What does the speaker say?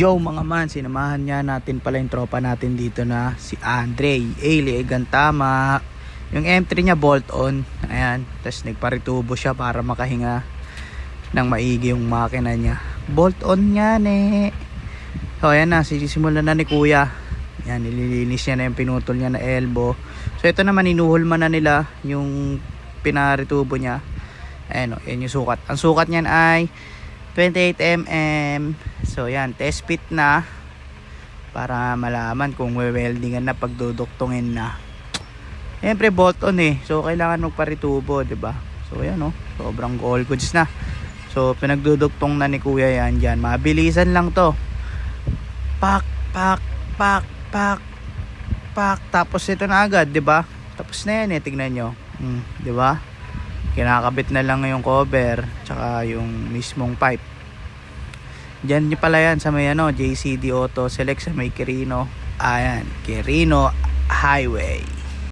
Yo mga man, sinamahan niya natin pala yung tropa natin dito na si Andre Egan tama. Yung M3 niya bolt on. Ayan, tapos nagparitubo siya para makahinga ng maigi yung makina niya. Bolt on yan eh. So ayan na, sisimulan na ni kuya. Yan, nililinis niya na yung pinutol niya na elbow. So ito naman, inuhulman na nila yung pinaritubo niya. Ayan o, yan yung sukat. Ang sukat niyan ay 28mm. So yan, test fit na para malaman kung weldingan na, pagduduktungin na. Siyempre bolt on eh, so kailangan magparitubo, diba? So yan oh, sobrang all goods na. So pinagduduktong na ni kuya yan dyan. Mabilisan lang to. Pak, pak, pak, pak, pak. Tapos ito na agad, diba? Tapos na yan eh, tignan nyo. Diba? Kinakabit na lang yung cover tsaka yung mismong pipe. Diyan pala yan sa may JCD Auto Select sa may Quirino. Ayan, Quirino Highway.